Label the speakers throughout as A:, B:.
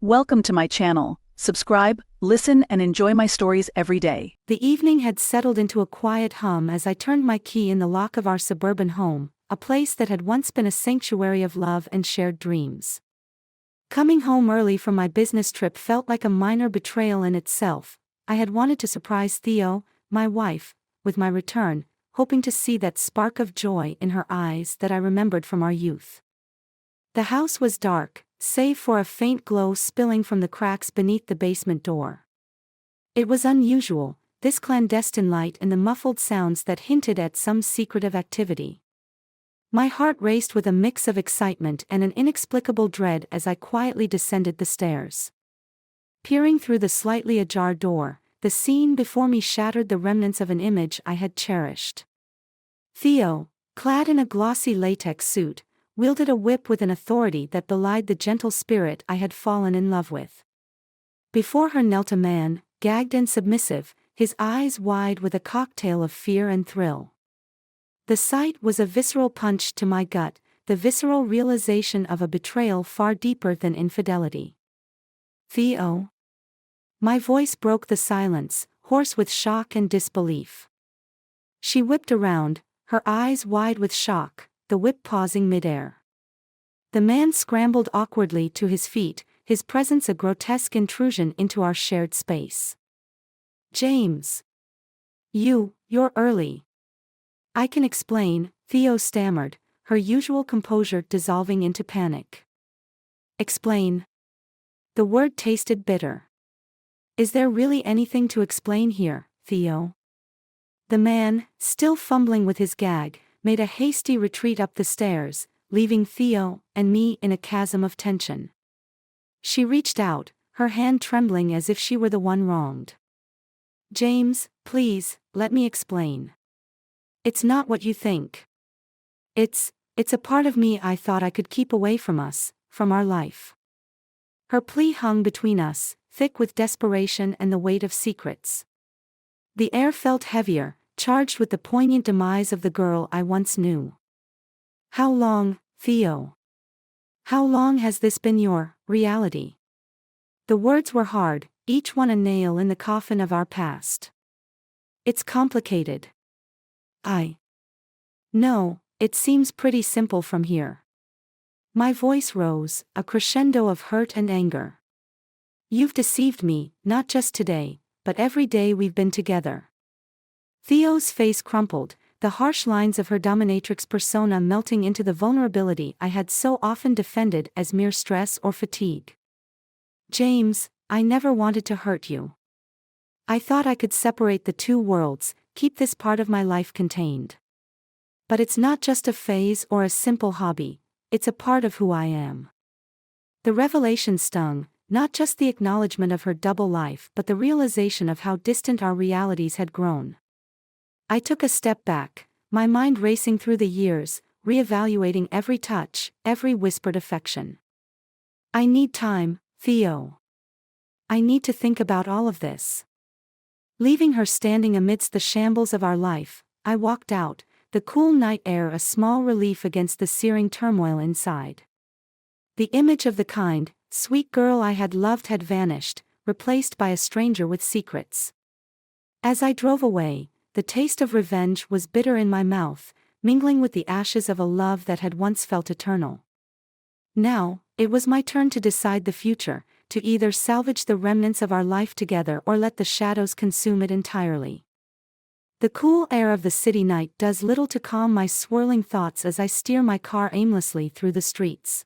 A: Welcome to my channel. Subscribe, listen, and enjoy my stories every day.
B: The evening had settled into a quiet hum as I turned my key in the lock of our suburban home, a place that had once been a sanctuary of love and shared dreams. Coming home early from my business trip felt like a minor betrayal in itself. I had wanted to surprise Theo, my wife, with my return, hoping to see that spark of joy in her eyes that I remembered from our youth. The house was dark, save for a faint glow spilling from the cracks beneath the basement door. It was unusual, this clandestine light and the muffled sounds that hinted at some secretive activity. My heart raced with a mix of excitement and an inexplicable dread as I quietly descended the stairs. Peering through the slightly ajar door, the scene before me shattered the remnants of an image I had cherished. Theo, clad in a glossy latex suit, wielded a whip with an authority that belied the gentle spirit I had fallen in love with. Before her knelt a man, gagged and submissive, his eyes wide with a cocktail of fear and thrill. The sight was a visceral punch to my gut, the visceral realization of a betrayal far deeper than infidelity. Theo? My voice broke the silence, hoarse with shock and disbelief. She whipped around, her eyes wide with shock, the whip pausing midair. The man scrambled awkwardly to his feet, his presence a grotesque intrusion into our shared space. "James. You're early." "I can explain," Theo stammered, her usual composure dissolving into panic. "Explain?" The word tasted bitter. "Is there really anything to explain here, Theo?" The man, still fumbling with his gag, made a hasty retreat up the stairs, leaving Theo and me in a chasm of tension. She reached out, her hand trembling as if she were the one wronged. "James, please, let me explain. It's not what you think. It's a part of me I thought I could keep away from us, from our life." Her plea hung between us, thick with desperation and the weight of secrets. The air felt heavier, charged with the poignant demise of the girl I once knew. "How long, Theo? How long has this been your reality?" The words were hard, each one a nail in the coffin of our past. "It's complicated. No, it seems pretty simple from here." My voice rose, a crescendo of hurt and anger. "You've deceived me, not just today, but every day we've been together." Theo's face crumpled, the harsh lines of her dominatrix persona melting into the vulnerability I had so often defended as mere stress or fatigue. "James, I never wanted to hurt you. I thought I could separate the two worlds, keep this part of my life contained. But it's not just a phase or a simple hobby, it's a part of who I am." The revelation stung, not just the acknowledgement of her double life but the realization of how distant our realities had grown. I took a step back, my mind racing through the years, reevaluating every touch, every whispered affection. "I need time, Theo. I need to think about all of this." Leaving her standing amidst the shambles of our life, I walked out, the cool night air a small relief against the searing turmoil inside. The image of the kind, sweet girl I had loved had vanished, replaced by a stranger with secrets. As I drove away, the taste of revenge was bitter in my mouth, mingling with the ashes of a love that had once felt eternal. Now, it was my turn to decide the future, to either salvage the remnants of our life together or let the shadows consume it entirely. The cool air of the city night does little to calm my swirling thoughts as I steer my car aimlessly through the streets.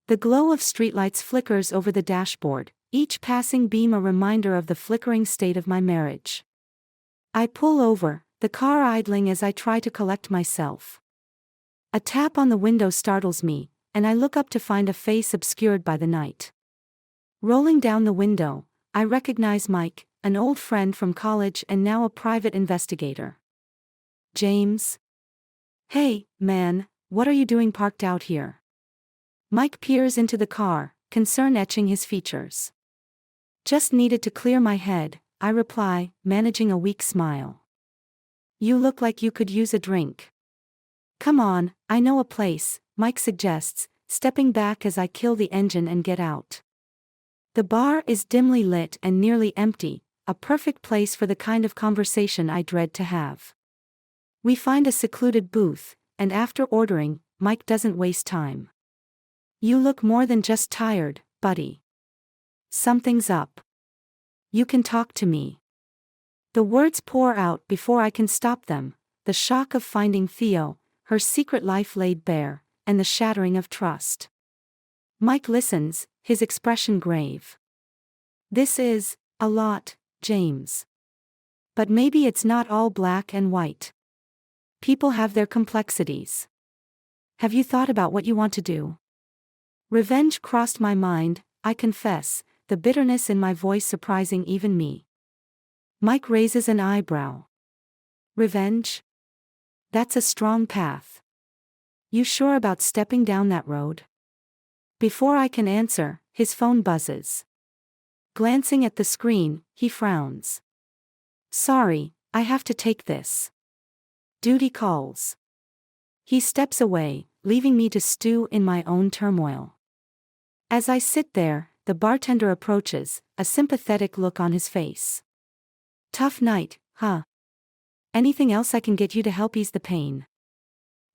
B: The glow of streetlights flickers over the dashboard, each passing beam a reminder of the flickering state of my marriage. I pull over, the car idling as I try to collect myself. A tap on the window startles me, and I look up to find a face obscured by the night. Rolling down the window, I recognize Mike, an old friend from college and now a private investigator. "James? Hey, man, what are you doing parked out here?" Mike peers into the car, concern etching his features. "Just needed to clear my head," I reply, managing a weak smile. "You look like you could use a drink." "Come on, I know a place," Mike suggests, stepping back as I kill the engine and get out. The bar is dimly lit and nearly empty, a perfect place for the kind of conversation I dread to have. We find a secluded booth, and after ordering, Mike doesn't waste time. "You look more than just tired, buddy. Something's up. You can talk to me." The words pour out before I can stop them, the shock of finding Theo, her secret life laid bare, and the shattering of trust. Mike listens, his expression grave. "This is a lot, James. But maybe it's not all black and white. People have their complexities. Have you thought about what you want to do?" Revenge crossed my mind, I confess, the bitterness in my voice surprising even me. Mike raises an eyebrow. "Revenge? That's a strong path. You sure about stepping down that road?" Before I can answer, his phone buzzes. Glancing at the screen, he frowns. "Sorry, I have to take this. Duty calls." He steps away, leaving me to stew in my own turmoil. As I sit there, the bartender approaches, a sympathetic look on his face. "Tough night, huh? Anything else I can get you to help ease the pain?"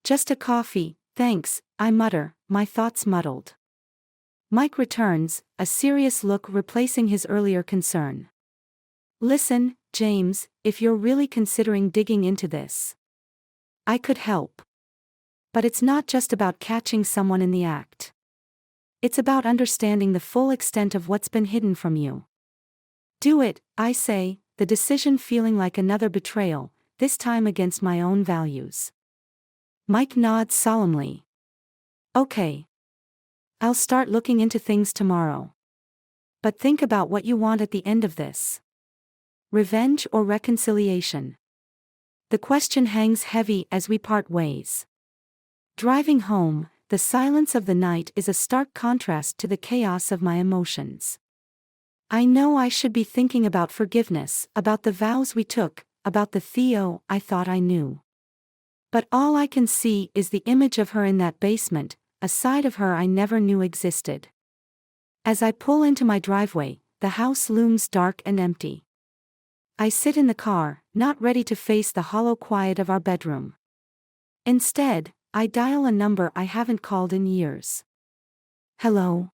B: "Just a coffee, thanks," I mutter, my thoughts muddled. Mike returns, a serious look replacing his earlier concern. "Listen, James, if you're really considering digging into this, I could help. But it's not just about catching someone in the act. It's about understanding the full extent of what's been hidden from you. Do it," I say, the decision feeling like another betrayal, this time against my own values. Mike nods solemnly. "Okay. I'll start looking into things tomorrow. But think about what you want at the end of this. Revenge or reconciliation?" The question hangs heavy as we part ways. Driving home, the silence of the night is a stark contrast to the chaos of my emotions. I know I should be thinking about forgiveness, about the vows we took, about the Theo I thought I knew. But all I can see is the image of her in that basement, a side of her I never knew existed. As I pull into my driveway, the house looms dark and empty. I sit in the car, not ready to face the hollow quiet of our bedroom. Instead, I dial a number I haven't called in years. "Hello?"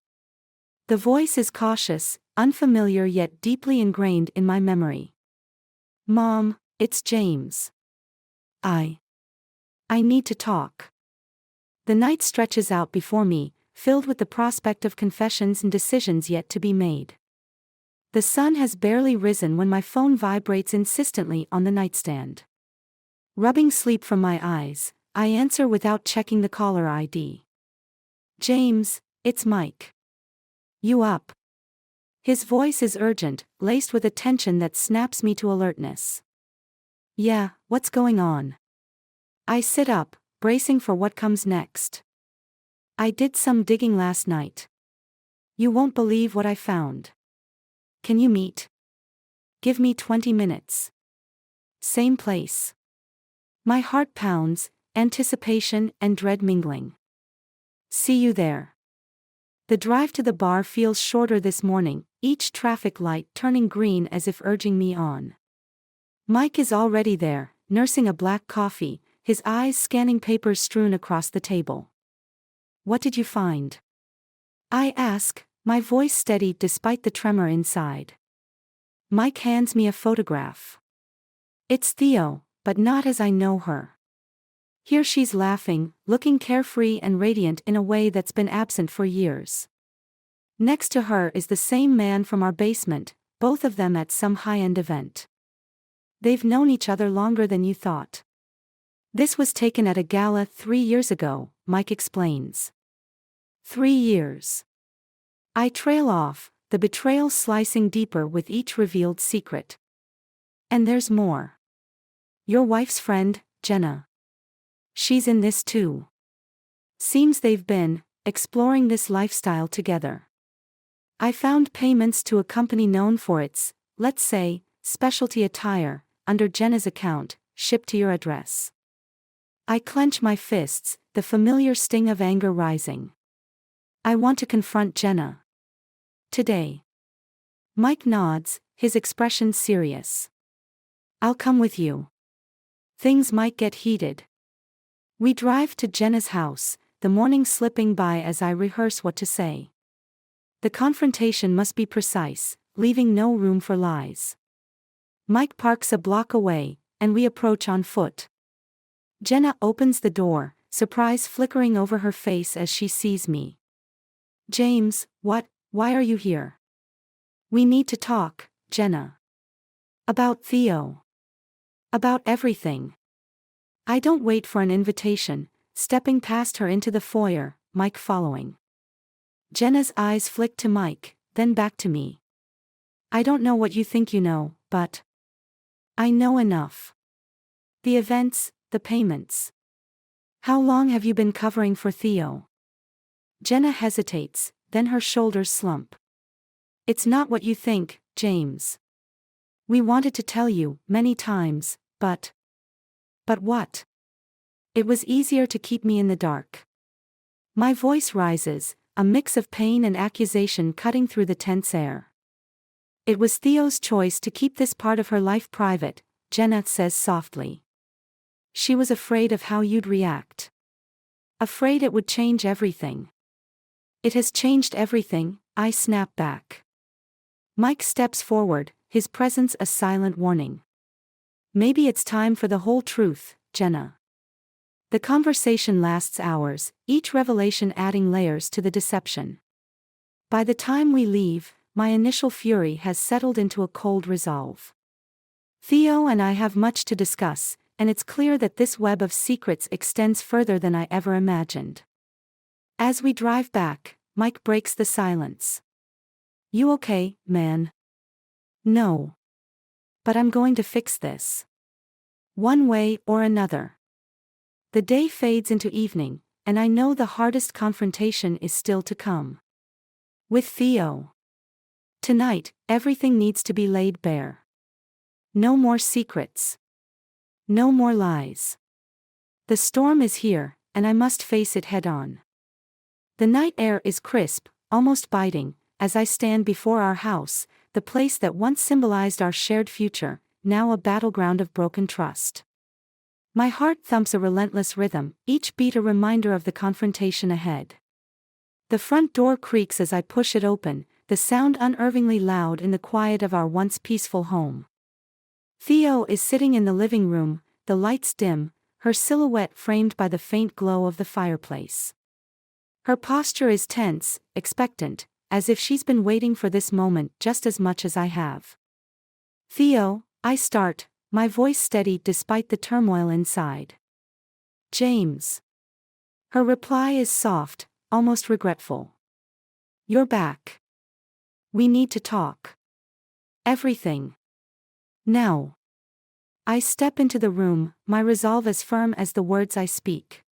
B: The voice is cautious, unfamiliar yet deeply ingrained in my memory. "Mom, it's James. I need to talk." The night stretches out before me, filled with the prospect of confessions and decisions yet to be made. The sun has barely risen when my phone vibrates insistently on the nightstand. Rubbing sleep from my eyes, I answer without checking the caller ID. "James, it's Mike. You up?" His voice is urgent, laced with a tension that snaps me to alertness. "Yeah, what's going on?" I sit up, bracing for what comes next. "I did some digging last night. You won't believe what I found. Can you meet? Give me 20 minutes. Same place." My heart pounds, anticipation and dread mingling. "See you there." The drive to the bar feels shorter this morning, each traffic light turning green as if urging me on. Mike is already there, nursing a black coffee, his eyes scanning papers strewn across the table. "What did you find?" I ask, my voice steady despite the tremor inside. Mike hands me a photograph. It's Theo, but not as I know her. Here she's laughing, looking carefree and radiant in a way that's been absent for years. Next to her is the same man from our basement, both of them at some high-end event. They've known each other longer than you thought. This was taken at a gala 3 years ago, Mike explains. 3 years. I trail off, the betrayal slicing deeper with each revealed secret. And there's more. Your wife's friend, Jenna. She's in this too. Seems they've been exploring this lifestyle together. I found payments to a company known for its, let's say, specialty attire, under Jenna's account, shipped to your address. I clench my fists, the familiar sting of anger rising. I want to confront Jenna. Today. Mike nods, his expression serious. I'll come with you. Things might get heated. We drive to Jenna's house, the morning slipping by as I rehearse what to say. The confrontation must be precise, leaving no room for lies. Mike parks a block away, and we approach on foot. Jenna opens the door, surprise flickering over her face as she sees me. James, why are you here? We need to talk, Jenna. About Theo. About everything. I don't wait for an invitation, stepping past her into the foyer, Mike following. Jenna's eyes flick to Mike, then back to me. I don't know what you think you know, but I know enough. The events, the payments. How long have you been covering for Theo? Jenna hesitates, then her shoulders slump. It's not what you think, James. We wanted to tell you, many times, but what? It was easier to keep me in the dark. My voice rises, a mix of pain and accusation cutting through the tense air. It was Theo's choice to keep this part of her life private, Jenna says softly. She was afraid of how you'd react. Afraid it would change everything. It has changed everything, I snap back. Mike steps forward, his presence a silent warning. Maybe it's time for the whole truth, Jenna. The conversation lasts hours, each revelation adding layers to the deception. By the time we leave, my initial fury has settled into a cold resolve. Theo and I have much to discuss, and it's clear that this web of secrets extends further than I ever imagined. As we drive back, Mike breaks the silence. You okay, man? No. But I'm going to fix this. One way or another. The day fades into evening, and I know the hardest confrontation is still to come. With Theo. Tonight, everything needs to be laid bare. No more secrets. No more lies. The storm is here, and I must face it head on. The night air is crisp, almost biting, as I stand before our house, the place that once symbolized our shared future, now a battleground of broken trust. My heart thumps a relentless rhythm, each beat a reminder of the confrontation ahead. The front door creaks as I push it open, the sound unervingly loud in the quiet of our once peaceful home. Theo is sitting in the living room, the lights dim, her silhouette framed by the faint glow of the fireplace. Her posture is tense, expectant, as if she's been waiting for this moment just as much as I have. Theo, I start, my voice steady despite the turmoil inside. James. Her reply is soft, almost regretful. You're back. We need to talk. Everything. Now. I step into the room, my resolve as firm as the words I speak.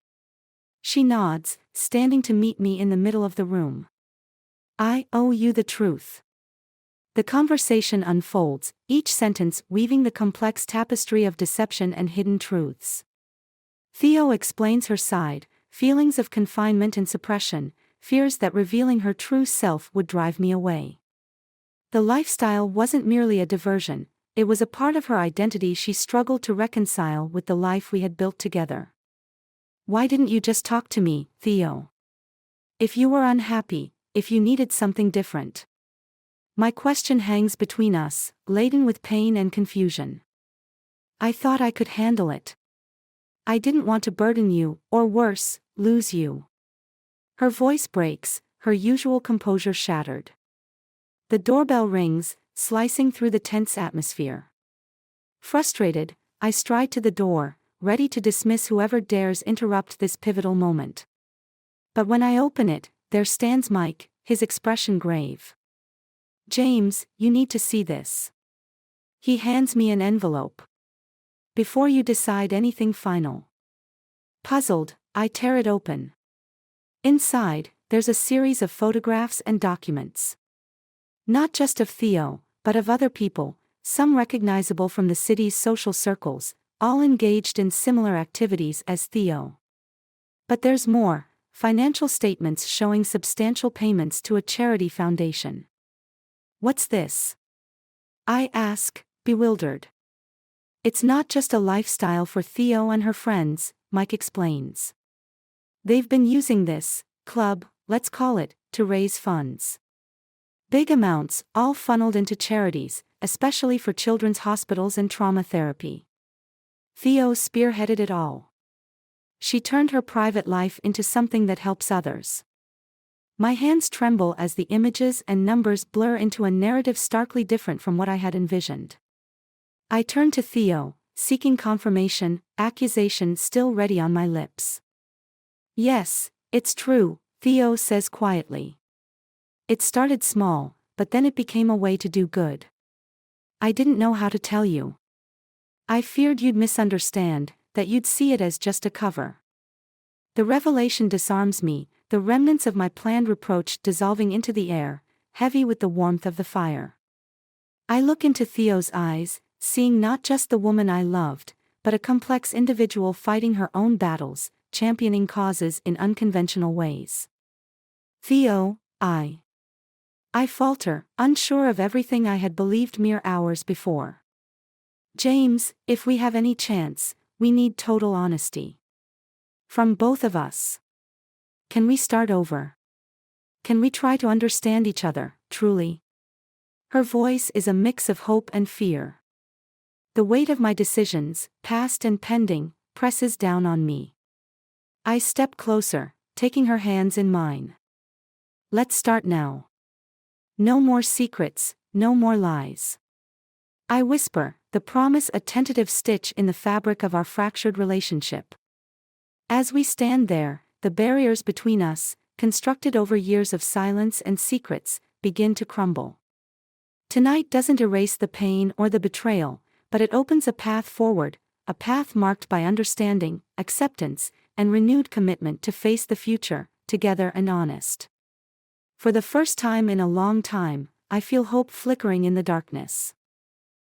B: She nods, standing to meet me in the middle of the room. I owe you the truth. The conversation unfolds, each sentence weaving the complex tapestry of deception and hidden truths. Theo explains her side, feelings of confinement and suppression, fears that revealing her true self would drive me away. The lifestyle wasn't merely a diversion, it was a part of her identity she struggled to reconcile with the life we had built together. Why didn't you just talk to me, Theo? If you were unhappy, if you needed something different. My question hangs between us, laden with pain and confusion. I thought I could handle it. I didn't want to burden you, or worse, lose you. Her voice breaks, her usual composure shattered. The doorbell rings, slicing through the tense atmosphere. Frustrated, I stride to the door, ready to dismiss whoever dares interrupt this pivotal moment. But when I open it, there stands Mike, his expression grave. James, you need to see this. He hands me an envelope. Before you decide anything final. Puzzled, I tear it open. Inside, there's a series of photographs and documents. Not just of Theo, but of other people, some recognizable from the city's social circles, all engaged in similar activities as Theo. But there's more, financial statements showing substantial payments to a charity foundation. What's this? I ask, bewildered. It's not just a lifestyle for Theo and her friends, Mike explains. They've been using this club, let's call it, to raise funds. Big amounts, all funneled into charities, especially for children's hospitals and trauma therapy. Theo spearheaded it all. She turned her private life into something that helps others. My hands tremble as the images and numbers blur into a narrative starkly different from what I had envisioned. I turn to Theo, seeking confirmation, accusation still ready on my lips. Yes, it's true, Theo says quietly. It started small, but then it became a way to do good. I didn't know how to tell you. I feared you'd misunderstand, that you'd see it as just a cover. The revelation disarms me, the remnants of my planned reproach dissolving into the air, heavy with the warmth of the fire. I look into Theo's eyes, seeing not just the woman I loved, but a complex individual fighting her own battles, championing causes in unconventional ways. Theo, I falter, unsure of everything I had believed mere hours before. James, if we have any chance, we need total honesty. From both of us. Can we start over? Can we try to understand each other, truly? Her voice is a mix of hope and fear. The weight of my decisions, past and pending, presses down on me. I step closer, taking her hands in mine. Let's start now. No more secrets, no more lies. I whisper, the promise a tentative stitch in the fabric of our fractured relationship. As we stand there, the barriers between us, constructed over years of silence and secrets, begin to crumble. Tonight doesn't erase the pain or the betrayal, but it opens a path forward, a path marked by understanding, acceptance, and renewed commitment to face the future, together and honest. For the first time in a long time, I feel hope flickering in the darkness.